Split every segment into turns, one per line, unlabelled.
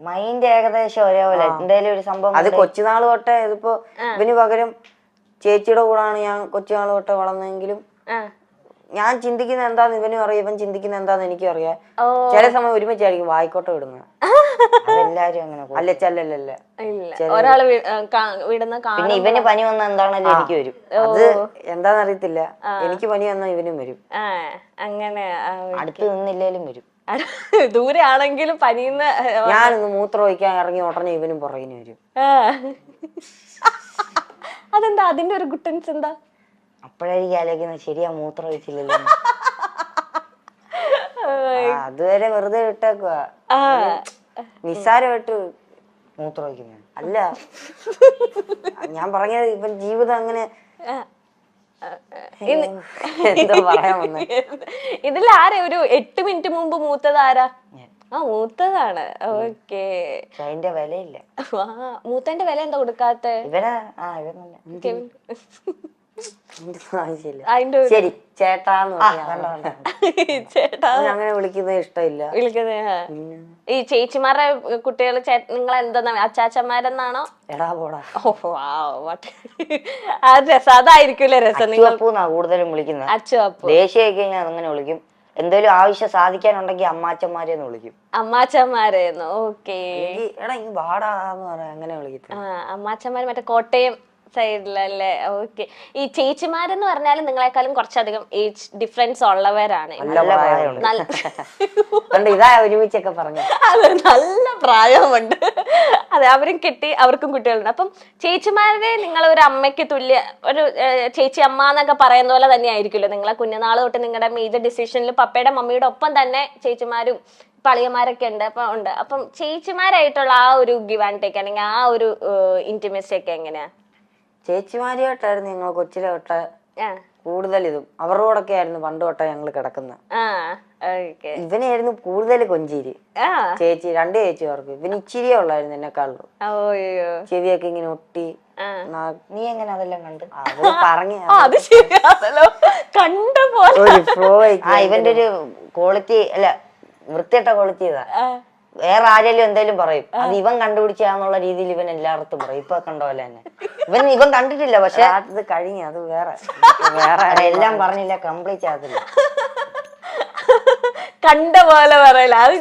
Mind ഏകദേശം ഒരേപോലെ എന്തായാലും ഒരു സംഭവം.
അത് കൊച്ചുനാൾ തൊട്ടേ ഇതിപ്പോ ഇവന് പകരം ചേച്ചിയുടെ കൂടാണ് ഞാൻ കൊച്ചുനാൾ തൊട്ടേ വളർന്നെങ്കിലും ഞാൻ ചിന്തിക്കുന്ന എന്താന്ന് ഇവനും അറിയാം, ഇവൻ ചിന്തിക്കുന്ന എന്താന്ന് എനിക്കും അറിയാം. ചില സമയം ഒരുമിച്ചായിരിക്കും വായിക്കോട്ടെ വിടുന്നത്.
അതെല്ലാരും അങ്ങനെ.
അല്ലല്ല
ഒരാള് വിടുന്ന.
പിന്നെ ഇവന് പനി വന്ന എന്താണല്ലോ എനിക്ക് വരും.
അത് എന്താന്ന് അറിയത്തില്ല. എനിക്ക് പനി വന്നാൽ ഇവനും വരും.
അങ്ങനെ
അടുത്ത് നിന്നില്ലേലും വരും.
ദൂരെ ആണെങ്കിലും പനിയുന്ന.
ഞാനൊന്ന് മൂത്രം ഒഴിക്കാൻ ഇറങ്ങി ഉടനെ ഇവനും പുറകിന് വരും.
അതെന്താ അതിന്റെ ഒരു ഗുട്ടൻസ് എന്താ?
അപ്പോഴായിരിക്കും ആലോചിക്കുന്നത് ശരിയാ മൂത്രം ഒഴിച്ചില്ലല്ലോ.
അതുവരെ വെറുതെ വിട്ടേക്കുക. നിസ്സാരമായിട്ട്
മൂത്രം ഒഴിക്കുന്നു
അല്ല ഞാൻ പറഞ്ഞത്. ഇവൻ ജീവിതം അങ്ങനെ എന്തോ പറയാൻ വന്നേ.
ഇതിൽ ആരാ ഒരു 8 മിനിറ്റ് മുമ്പ് മൂത്തത് ആരാ? മൂത്തതാണ്. ഓക്കേ.
അതിന്റെ വിലയില്ല.
മൂത്തന്റെ വില എന്താ കൊടുക്കാത്ത?
ശരി ചേട്ടാന്ന്
ചേട്ടാ
അങ്ങനെ വിളിക്കുന്നത് ഇഷ്ടമില്ല.
ഈ ചേച്ചിമാരുടെ കുട്ടികൾ നിങ്ങൾ എന്താ അച്ചാച്ചന്മാരെന്നാണോ?
എടാ പോടാ.
രസം അതായിരിക്കൂലേ രസം. നിങ്ങൾ
കൂടുതലും വിളിക്കുന്നത്.
അച്ചുവപ്പു.
ദേശീയ കഴിഞ്ഞാൽ അങ്ങനെ വിളിക്കും. എന്തെങ്കിലും ആവശ്യം സാധിക്കാനുണ്ടെങ്കിൽ അമ്മാച്ചന്മാരെന്ന് വിളിക്കും.
അമ്മാച്ചന്മാരെന്ന്. ഓക്കേ.
എടാ ഈ വാടാന്ന് പറയാ അങ്ങനെ വിളിക്കും.
അമ്മാച്ചന്മാര് മറ്റേ കോട്ടയം സൈഡിലല്ലേ? ഓക്കെ. ഈ ചേച്ചിമാരെന്ന് പറഞ്ഞാലും നിങ്ങളെക്കാളും കുറച്ചധികം ഏജ് ഡിഫറൻസ് ഉള്ളവരാണ്.
ഇതാ ഒരുമിച്ചൊക്കെ പറഞ്ഞു.
അതെ, നല്ല പ്രായമുണ്ട്. അതെ, അവരും കെട്ടി അവർക്കും കുട്ടികളുണ്ട്. അപ്പം ചേച്ചിമാരെ നിങ്ങൾ ഒരു അമ്മയ്ക്ക് തുല്യ ഒരു ചേച്ചി അമ്മ എന്നൊക്കെ പറയുന്ന പോലെ തന്നെ ആയിരിക്കുമല്ലോ നിങ്ങളെ കുഞ്ഞുനാള് തൊട്ട് നിങ്ങളുടെ മേജർ ഡിസിഷനിൽ പപ്പയുടെ മമ്മിയുടെ ഒപ്പം തന്നെ ചേച്ചിമാരും പളിയന്മാരൊക്കെ ഉണ്ട്. അപ്പം ചേച്ചിമാരായിട്ടുള്ള ആ ഒരു ഗിവ് ആൻഡ് ടേക്ക് അല്ലെങ്കിൽ ആ ഒരു ഇന്റിമസി ഒക്കെ എങ്ങനെയാ?
ചേച്ചിമാരിയായിട്ടായിരുന്നു ഞങ്ങൾ കൊച്ചിലെ തൊട്ട് കൂടുതൽ ഇതും അവരുടെ കൂടെ ആയിരുന്നു പണ്ട് തൊട്ടേ ഞങ്ങള് കിടക്കുന്നത്. ഇവനായിരുന്നു കൂടുതൽ കൊഞ്ചേരി. രണ്ട് ചേച്ചിമാർക്ക് ഇവന് ഇച്ചിരിയേ ഉള്ളായിരുന്നു എന്നെക്കാളും. ചെവിയൊക്കെ ഇങ്ങനെ ഒട്ടി.
നീ എങ്ങനെ അതെല്ലാം കണ്ട്?
പറഞ്ഞു ഇവന്റെ ഒരു ക്വാളിറ്റി അല്ല, വൃത്തിയിട്ട ക്വാളിറ്റി ഇതാ. വേറെ ആരെങ്കിലും എന്തായാലും പറയും അത് ഇവൻ കണ്ടുപിടിച്ചാന്നുള്ള രീതിയിൽ ഇവൻ എല്ലായിടത്തും പറയും. ഇപ്പൊ കണ്ട പോലെ തന്നെ ഇവൻ കണ്ടിട്ടില്ല. പക്ഷെ അത് കഴിഞ്ഞ അത് വേറെ എല്ലാം പറഞ്ഞില്ല, കംപ്ലീറ്റ് ആകത്തില്ല.
കണ്ട പോലെ പറയല അത്.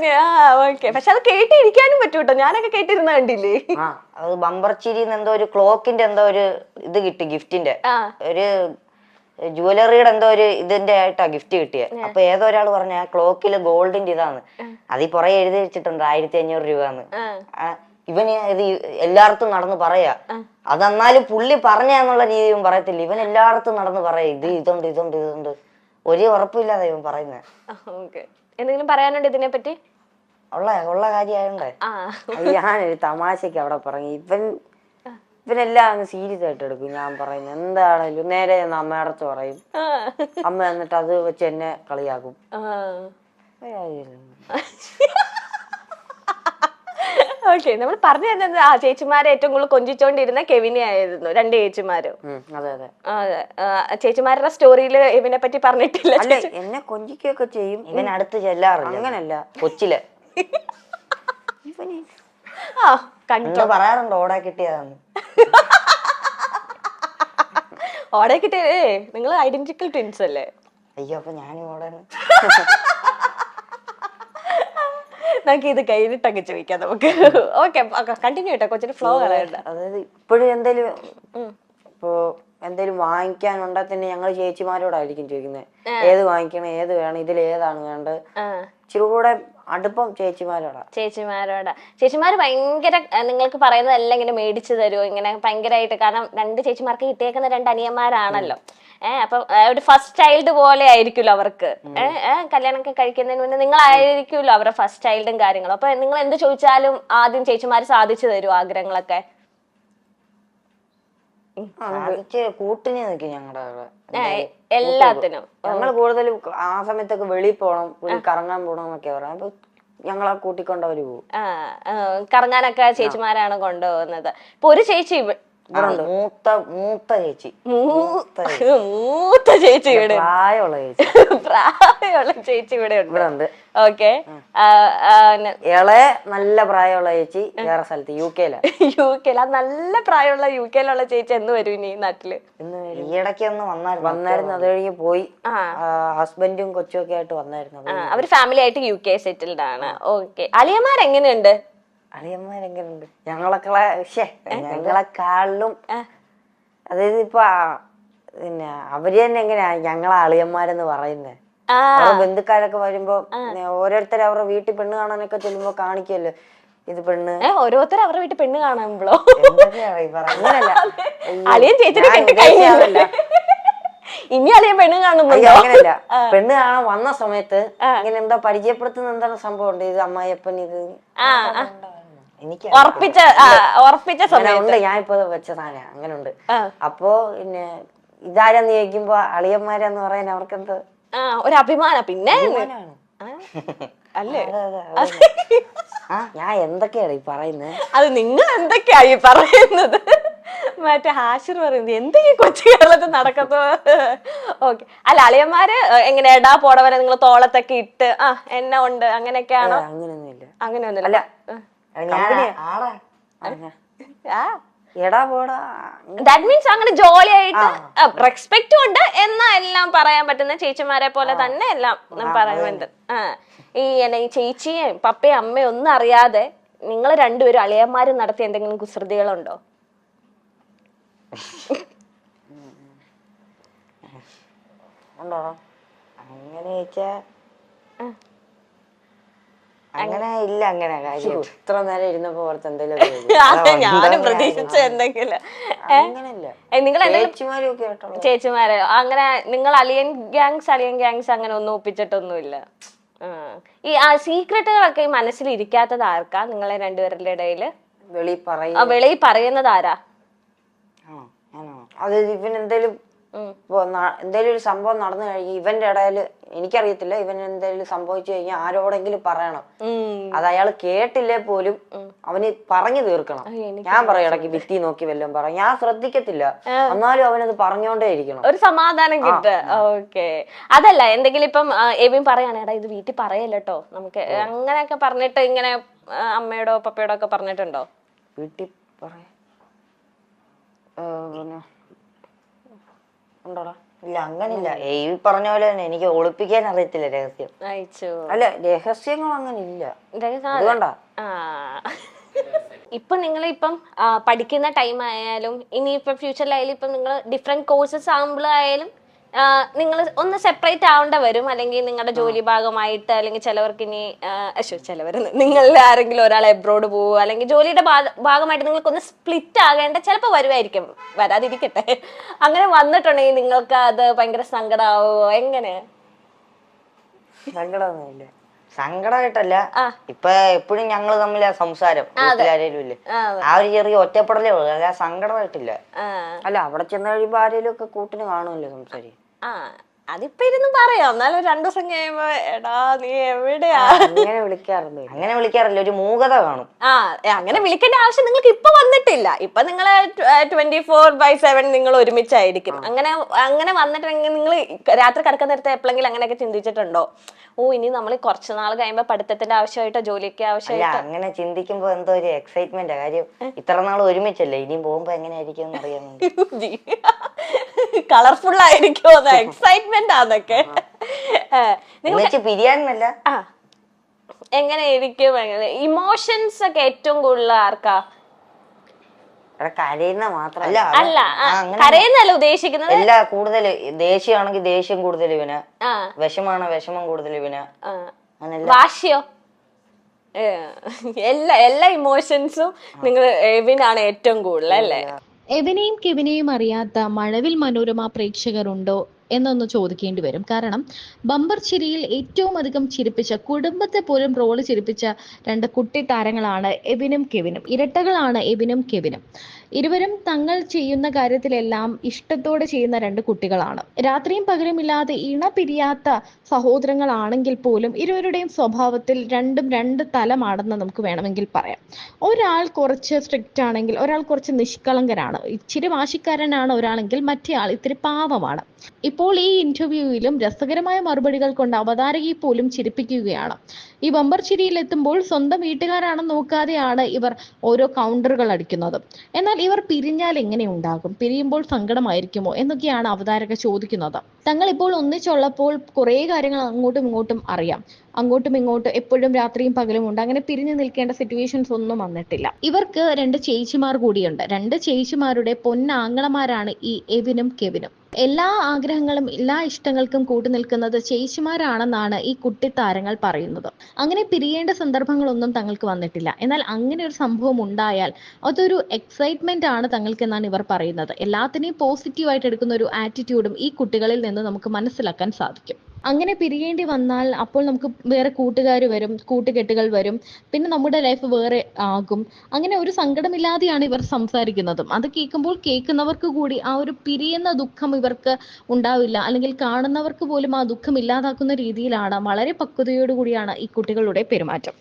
പക്ഷെ അത് കേട്ടിരിക്കാനും പറ്റൂട്ടോ. ഞാനൊക്കെ കേട്ടിരുന്ന കണ്ടില്ലേ?
അത് ബമ്പർ ചിരിന്ന് എന്തോ ഒരു ക്ലോക്കിന്റെ എന്തോ ഒരു ഇത് കിട്ടി, ഗിഫ്റ്റിന്റെ ഒരു ജുവലറിയുടെ എന്തോ ഒരു ഇതിന്റെ ആയിട്ടാ ഗിഫ്റ്റ് കിട്ടിയത്. അപ്പൊ ഏതോ ഒരാൾ പറഞ്ഞ ആ ക്ലോക്കില് ഗോൾഡിന്റെ ഇതാണ്, അത് ഈ പുറകെ എഴുതി വെച്ചിട്ടുണ്ട് 1500 രൂപന്ന്. ഇവന് ഇത് എല്ലായിടത്തും നടന്ന് പറയാ. അതെന്നാലും പുള്ളി പറഞ്ഞെന്നുള്ള രീതിയും പറയത്തില്ല. ഇവൻ എല്ലായിടത്തും നടന്ന് പറയാ ഇതുണ്ട്. ഒരു ഉറപ്പില്ലാതെ ഇവൻ പറയുന്നത്.
എന്തെങ്കിലും പറയാനുണ്ട് ഇതിനെ പറ്റി?
ഉള്ള കാര്യമായോണ്ടേ
ഞാനൊരു തമാശക്ക് അവിടെ പറഞ്ഞു. ഇവനെല്ലാം അങ്ങ് സീരിയസ് ആയിട്ട് എടുക്കും. ഞാൻ പറയുന്നത് എന്താണേലും നേരെ അമ്മയുടെ അടുത്ത് പറയും. അമ്മ എന്നിട്ട് അത് വെച്ച് എന്നെ കളിയാക്കും.
ഓക്കെ. നമ്മൾ പറഞ്ഞു തരുന്നത് ചേച്ചിമാരെ ഏറ്റവും കൂടുതൽ കൊഞ്ചിച്ചോണ്ടിരുന്ന കെവിനെ ആയിരുന്നു. 2 ചേച്ചിമാരും. അതെ. ചേച്ചിമാരുടെ സ്റ്റോറിയില് ഇവനെ പറ്റി പറഞ്ഞിട്ടില്ല.
എന്നെ കൊഞ്ചിക്കൊക്കെ ചെയ്യും.
ഇവൻ അടുത്ത് ചെല്ലാറില്ല.
അങ്ങനല്ല,
കൊച്ചില് പറയാറുണ്ട് ഓടാ കിട്ടിയതാണ്.
ഓടെ കിട്ടിയേ. നിങ്ങൾ ഐഡന്റിക്കൽ ട്വിൻസ് അല്ലേ?
അയ്യോ, അപ്പൊ ഞാനും ഓടാണ്.
നമുക്ക് ഇത് കഴിഞ്ഞിട്ടൊക്കെ ചോദിക്കാം നമുക്ക്. ഓക്കെ, കണ്ടിന്യൂ ചെയ്യട്ടെ. കൊച്ചിന് ഫ്ലോ കളയണ്ട.
അതായത് ഇപ്പോഴും എന്തേലും വാങ്ങിക്കാനുണ്ടെ തന്നെ ഞങ്ങൾ ചേച്ചിമാരോടായിരിക്കും ചോദിക്കുന്നത് ഏത് വാങ്ങിക്കണം, ഏത് വേണം, ഇതിൽ ഏതാണ് വേണ്ടത്. ഇച്ചിരി കൂടെ അടുപ്പം ചേച്ചിമാരോടാ.
ചേച്ചിമാര് ഭയങ്കര നിങ്ങൾക്ക് പറയുന്നതെല്ലാം ഇങ്ങനെ മേടിച്ചു തരുമോ ഇങ്ങനെ ഭയങ്കരമായിട്ട്? കാരണം 2 ചേച്ചിമാർക്ക് കിട്ടിയേക്കുന്ന 2 അനിയന്മാരാണല്ലോ. അപ്പൊ ഒരു ഫസ്റ്റ് ചൈൽഡ് പോലെ ആയിരിക്കുമല്ലോ അവർക്ക്. കല്യാണമൊക്കെ കഴിക്കുന്നതിന് മുന്നേ നിങ്ങളായിരിക്കുമല്ലോ അവരുടെ ഫസ്റ്റ് ചൈൽഡും കാര്യങ്ങളും. അപ്പൊ നിങ്ങൾ എന്ത് ചോദിച്ചാലും ആദ്യം ചേച്ചിമാര് സാധിച്ചു തരുമോ ആഗ്രഹങ്ങളൊക്കെ?
കൂട്ടിന് നിൽക്കും ഞങ്ങളുടെ
എല്ലാത്തിനും.
ഞങ്ങൾ കൂടുതലും ആ സമയത്തൊക്കെ വെളിയിൽ പോകണം, കറങ്ങാൻ പോകണം എന്നൊക്കെ പറയാം. അപ്പൊ ഞങ്ങളെ കൂട്ടിക്കൊണ്ടവര് പോകും.
കറങ്ങാനൊക്കെ ചേച്ചിമാരാണ് കൊണ്ടുപോകുന്നത്. ഇപ്പൊ ഒരു ചേച്ചി
മൂത്ത ചേച്ചി
മൂത്ത ചേച്ചി ഇവിടെ
പ്രായമുള്ള ചേച്ചി
പ്രായമുള്ള ചേച്ചി ഇവിടെ ഉണ്ട്. ഓക്കെ.
ഇളയ നല്ല പ്രായമുള്ള ചേച്ചി വേറെ സ്ഥലത്ത്
യുകെയിലാ. നല്ല പ്രായമുള്ള യുകെയിലുള്ള ചേച്ചി എന്ന് വരും ഇനി നാട്ടില്?
ഈയിടയ്ക്ക് ഒന്ന് വന്നായിരുന്നു. അത് കഴിഞ്ഞ് പോയി. ഹസ്ബൻഡും കൊച്ചും ഒക്കെ ആയിട്ട് വന്നായിരുന്നു.
അവര് ഫാമിലി ആയിട്ട് UK സെറ്റിൽഡ് ആണ്. ഓക്കെ. അളിയന്മാരെങ്ങനെയുണ്ട്?
അളിയന്മാരെങ്ങനെയുണ്ട്? ഞങ്ങളെക്കാളിലും അതായത് ഇപ്പൊ പിന്നെ അവര് തന്നെ എങ്ങനെയാ ഞങ്ങളെ അളിയന്മാരെന്ന് പറയുന്നത്. ബന്ധുക്കാരൊക്കെ വരുമ്പോ ഓരോരുത്തർ അവരുടെ വീട്ടിൽ പെണ്ണ് കാണാനൊക്കെ ചെല്ലുമ്പോ കാണിക്കല്ലോ ഇത് പെണ്ണ്.
ഓരോരുത്തർ അവരുടെ വീട്ടിൽ പെണ്ണ് കാണുമ്പോ
അങ്ങനല്ല,
അളിയൻ ചേച്ചിനെ കെട്ടി കഴിഞ്ഞല്ല ഇനി അളിയൻ പെണ്ണ് കാണുന്നുണ്ടോ?
അങ്ങനല്ല, പെണ്ണ് കാണാൻ വന്ന സമയത്ത് ഇങ്ങനെ എന്താ പരിചയപ്പെടുത്തുന്ന എന്താണ് സംഭവം ഉണ്ട്. ഇത് അമ്മായിയപ്പൻ ഇത് എനിക്ക്
ഉറപ്പിച്ച സമയമുണ്ട്.
ഞാൻ ഇപ്പൊ വെച്ച സാധനം അങ്ങനെ ഉണ്ട്. അപ്പൊ പിന്നെ ഇതാരെന്ന് ചോദിക്കുമ്പോ അളിയന്മാരെന്ന് പറയാൻ അവർക്ക് എന്തോ
ഒരു അഭിമാനം. പിന്നെ അല്ലേ
ഞാൻ എന്തൊക്കെയാണ് ഈ പറയുന്നത്?
അത് നിങ്ങൾ എന്തൊക്കെയായി പറയുന്നത്? മറ്റേ ഹാഷിർ പറയുന്നത് എന്തൊക്കെ കൊച്ചു കേരളത്തിൽ നടക്കത്തോ? ഓക്കെ. അല്ല അളിയന്മാര് എങ്ങനെ എടാ പോടവരെ നിങ്ങൾ തോളത്തൊക്കെ ഇട്ട് എന്നെ ഉണ്ട് അങ്ങനെയൊക്കെയാണോ? അങ്ങനെയൊന്നുമില്ല. ദാറ്റ് മീൻസ് അങ്ങനെ ജോലിയായിട്ട് റെസ്പെക്റ്റും ഉണ്ട് എന്നാ എല്ലാം പറയാൻ പറ്റുന്ന ചേച്ചിമാരെ പോലെ തന്നെ എല്ലാം പറയാൻ പറ്റും. ഈ ചേച്ചിയും പപ്പയും അമ്മയും ഒന്നും അറിയാതെ നിങ്ങൾ രണ്ടുപേരും അളിയന്മാരും നടത്തിയ എന്തെങ്കിലും കുസൃതികളുണ്ടോ?
അങ്ങനെ ചോദിച്ചാ അങ്ങനെ ഇല്ല. അങ്ങനെ കാര്യം ഇത്ര നേരം ഇരുന്നപ്പോ ഓർത്ത് എന്തെങ്കിലും
ഞാനും പ്രതീക്ഷിച്ച എന്തെങ്കിലും ചേച്ചിമാരെ അങ്ങനെ നിങ്ങൾ അളിയൻ ഗ്യാങ്സ് അങ്ങനെ ഒന്നും ഒപ്പിച്ചിട്ടൊന്നുമില്ല. ഈ സീക്രട്ടുകളൊക്കെ ഈ മനസ്സിൽ ഇരിക്കാത്തത് ആർക്കാ നിങ്ങളെ രണ്ടുപേരുടെ ഇടയില്? വെളി പറയുന്നത് ആരാ?
അത് ഇവൻ എന്തേലും ഒരു സംഭവം നടന്നു കഴിഞ്ഞ് ഇവന്റെ ഇടയില് എനിക്കറിയത്തില്ല, ഇവൻ എന്തെങ്കിലും സംഭവിച്ചു കഴിഞ്ഞാൽ ആരോടെങ്കിലും പറയണം. അത് അയാൾ കേട്ടില്ലേ പോലും അവന് പറഞ്ഞു തീർക്കണം. ഞാൻ പറയും ഇടയ്ക്ക് ഭിത്തി നോക്കി വല്ലതും പറയാം, ഞാൻ ശ്രദ്ധിക്കത്തില്ല, എന്നാലും അവനത് പറഞ്ഞോണ്ടേ ഇരിക്കണം,
ഒരു സമാധാനം കിട്ടുക. ഓക്കെ. അതല്ല എന്തെങ്കിലും ഇപ്പം എബിൻ പറയാണ് എടാ ഇത് വീട്ടിൽ പറയല്ലോ നമുക്ക് അങ്ങനെയൊക്കെ പറഞ്ഞിട്ട് ഇങ്ങനെ അമ്മയോടോ പപ്പയോടോ ഒക്കെ പറഞ്ഞിട്ടുണ്ടോ?
വീട്ടിൽ പറയാ ഇല്ല, അങ്ങനില്ല. ഈ പറഞ്ഞ പോലെ തന്നെ എനിക്ക് ഒളിപ്പിക്കാൻ അറിയത്തില്ല രഹസ്യം. അല്ല രഹസ്യങ്ങൾ അങ്ങനെ ഇല്ല. അതുകൊണ്ടാ
ഇപ്പൊ നിങ്ങളിപ്പം പഠിക്കുന്ന ടൈം ആയാലും ഇനിയിപ്പം ഫ്യൂച്ചറിലായാലും ഇപ്പം നിങ്ങൾ ഡിഫറെന്റ് കോഴ്സസ് ആകുമ്പോഴായാലും നിങ്ങൾ ഒന്ന് സെപ്പറേറ്റ് ആവേണ്ട വരും. അല്ലെങ്കിൽ നിങ്ങളുടെ ജോലി ഭാഗമായിട്ട് അല്ലെങ്കിൽ ചിലവർക്ക് ഇനി നിങ്ങളിൽ ആരെങ്കിലും ഒരാൾ എബ്രോഡ് പോവുക അല്ലെങ്കിൽ ജോലിയുടെ ഭാഗമായിട്ട് നിങ്ങൾക്കൊന്ന് സ്പ്ലിറ്റ് ആകേണ്ട ചിലപ്പോൾ വരുമായിരിക്കും, വരാതിരിക്കട്ടെ. അങ്ങനെ വന്നിട്ടുണ്ടെങ്കിൽ നിങ്ങൾക്ക് അത് ഭയങ്കര സങ്കടമാവോ? എങ്ങനെ?
സങ്കടമൊന്നുമില്ല. സങ്കടമായിട്ടല്ല, ഇപ്പൊ എപ്പോഴും ഞങ്ങള് തമ്മിലാ സംസാരം. ആരേലും ഇല്ലേ ആ ഒരു ചെറിയ ഒറ്റപ്പെടലേ ഉള്ളു, അല്ല സങ്കടമായിട്ടില്ല. അല്ല അവിടെ ചെന്ന് കഴിയുമ്പോ ആരേലും ഒക്കെ കൂട്ടിന് കാണുമല്ലോ സംസാരിക്കും.
അതിപ്പോ ഇരുന്ന് പറയാം, എന്നാലും 2 ദിവസം കഴിയുമ്പോ എടാ നീ എവിടെയാ
അങ്ങനെ വിളിക്കാറില്ല. അങ്ങനെ വിളിക്കാറില്ല, ഒരു മൂകത കാണും.
അങ്ങനെ വിളിക്കേണ്ട ആവശ്യം നിങ്ങൾക്ക് ഇപ്പൊ വന്നിട്ടില്ല. ഇപ്പൊ നിങ്ങള് 24/7 നിങ്ങൾ ഒരുമിച്ചായിരിക്കും. അങ്ങനെ വന്നിട്ടുണ്ടെങ്കിൽ നിങ്ങൾ രാത്രി കിടക്കുന്ന നേരത്തെ എപ്പോഴെങ്കിലും അങ്ങനെയൊക്കെ ചിന്തിച്ചിട്ടുണ്ടോ? ഇനി നമ്മൾ കുറച്ചു നാൾ കഴിയുമ്പോ പഠിത്തത്തിന്റെ ആവശ്യമായിട്ടോ ജോലിയൊക്കെ ആവശ്യമായിട്ടോ?
അങ്ങനെ ചിന്തിക്കുമ്പോ എന്തോ ഒരു എക്സൈറ്റ്മെന്റ് കാര്യം. ഇത്ര നാൾ ഒരുമിച്ചല്ലേ, ഇനിയും പോകുമ്പോ എങ്ങനെയായിരിക്കും അറിയാൻ
കളർഫുൾ ആയിരിക്കും, എക്സൈറ്റ്മെന്റ് ആന്നൊക്കെ.
പിരിയാനല്ല
എങ്ങനെയായിരിക്കും? ഇമോഷൻസ് ഒക്കെ ഏറ്റവും കൂടുതൽ ആർക്കാ?
കരയുന്ന മാത്രല്ല,
അല്ല കരയുന്നല്ല ഉദ്ദേശിക്കുന്നത്.
എല്ലാ കൂടുതല് ദേഷ്യമാണെങ്കിൽ ദേഷ്യം കൂടുതൽ ഇവന്, വിഷമാണ് വിഷമം കൂടുതൽ ഇവന്,
വാശിയോ? എല്ലാ ഇമോഷൻസും നിങ്ങൾ എവിനാണ് ഏറ്റവും കൂടുതൽ അല്ലേ?
എവനെയും കെവിനെയും അറിയാത്ത മഴവിൽ മനോരമ പ്രേക്ഷകർ ഉണ്ടോ? എന്നൊന്ന് ചോദിക്കേണ്ടി വരും. കാരണം ബമ്പർ ചിരിയിൽ ഏറ്റവും അധികം ചിരിപ്പിച്ച, കുടുംബത്തെ പോലും റോള് ചിരിപ്പിച്ച രണ്ട് കുട്ടി താരങ്ങളാണ് എബിനും കെവിനും. ഇരട്ടകളാണ് എബിനും കെവിനും. ഇരുവരും തങ്ങൾ ചെയ്യുന്ന കാര്യത്തിലെല്ലാം ഇഷ്ടത്തോടെ ചെയ്യുന്ന രണ്ട് കുട്ടികളാണ്. രാത്രിയും പകലുമില്ലാതെ ഇണ പിരിയാത്ത സഹോദരങ്ങളാണെങ്കിൽ പോലും ഇരുവരുടെയും സ്വഭാവത്തിൽ രണ്ടും രണ്ട് തലമാണെന്ന് നമുക്ക് വേണമെങ്കിൽ പറയാം. ഒരാൾ കുറച്ച് സ്ട്രിക്റ്റ് ആണെങ്കിൽ ഒരാൾ കുറച്ച് നിഷ്കളങ്കരാണ്. ഇച്ചിരി വാശിക്കാരനാണ് ഒരാളെങ്കിൽ മറ്റേ ആൾ ഇത്തിരി പാവമാണ്. ഇപ്പോൾ ഈ ഇന്റർവ്യൂവിലും രസകരമായ മറുപടികൾ കൊണ്ട് അവതാരകയെ പോലും ചിരിപ്പിക്കുകയാണ്. ഈ ബമ്പർ ചിരിയിൽ എത്തുമ്പോൾ സ്വന്തം വീട്ടുകാരാണെന്ന് നോക്കാതെയാണ് ഇവർ ഓരോ കൗണ്ടറുകൾ അടിക്കുന്നത്. എന്നാൽ ഇവർ പിരിഞ്ഞാൽ എങ്ങനെ ഉണ്ടാകും, പിരിയുമ്പോൾ സങ്കടമായിരിക്കുമോ എന്നൊക്കെയാണ് അവതാരക ചോദിക്കുന്നത്. തങ്ങൾ ഇപ്പോൾ ഒന്നിച്ചുള്ളപ്പോൾ കുറേ കാര്യങ്ങൾ അങ്ങോട്ടും ഇങ്ങോട്ടും അറിയാം. അങ്ങോട്ടും ഇങ്ങോട്ടും എപ്പോഴും രാത്രിയും പകലും ഉണ്ട്. അങ്ങനെ പിരിഞ്ഞു നിൽക്കേണ്ട സിറ്റുവേഷൻസ് ഒന്നും വന്നിട്ടില്ല. ഇവർക്ക് രണ്ട് ചേച്ചിമാർ കൂടിയുണ്ട്. രണ്ട് ചേച്ചിമാരുടെ പൊന്നാങ്ങളമാരാണ് ഈ എബിനും കെവിനും. എല്ലാ ആഗ്രഹങ്ങളും എല്ലാ ഇഷ്ടങ്ങൾക്കും കൂട്ടുനിൽക്കുന്നത് ചേച്ചിമാരാണെന്നാണ് ഈ കുട്ടിത്താരങ്ങൾ പറയുന്നത്. അങ്ങനെ പിരിയേണ്ട സന്ദർഭങ്ങളൊന്നും തങ്ങൾക്ക് വന്നിട്ടില്ല. എന്നാൽ അങ്ങനെ ഒരു സംഭവം ഉണ്ടായാൽ അതൊരു എക്സൈറ്റ്മെന്റ് ആണ് തങ്ങൾക്കെന്നാണ് ഇവർ പറയുന്നത്. എല്ലാത്തിനെയും പോസിറ്റീവായിട്ട് എടുക്കുന്ന ഒരു ആറ്റിറ്റ്യൂഡും ഈ കുട്ടികളിൽ നിന്ന് നമുക്ക് മനസ്സിലാക്കാൻ സാധിക്കും. അങ്ങനെ പിരിയേണ്ടി വന്നാൽ അപ്പോൾ നമുക്ക് വേറെ കൂട്ടുകാർ വരും, കൂട്ടുകെട്ടുകൾ വരും, പിന്നെ നമ്മുടെ ലൈഫ് വേറെ ആകും. അങ്ങനെ ഒരു സങ്കടമില്ലാതെയാണ് ഇവർ സംസാരിക്കുന്നതും. അത് കേൾക്കുമ്പോൾ കേൾക്കുന്നവർക്ക് കൂടി ആ ഒരു പിരിയുന്ന ദുഃഖം ഇവർക്ക് ഉണ്ടാവില്ല, അല്ലെങ്കിൽ കാണുന്നവർക്ക് പോലും ആ ദുഃഖം ഇല്ലാതാക്കുന്ന രീതിയിലാണ്, വളരെ പക്വതയോടുകൂടിയാണ് ഈ കുട്ടികളുടെ പെരുമാറ്റം.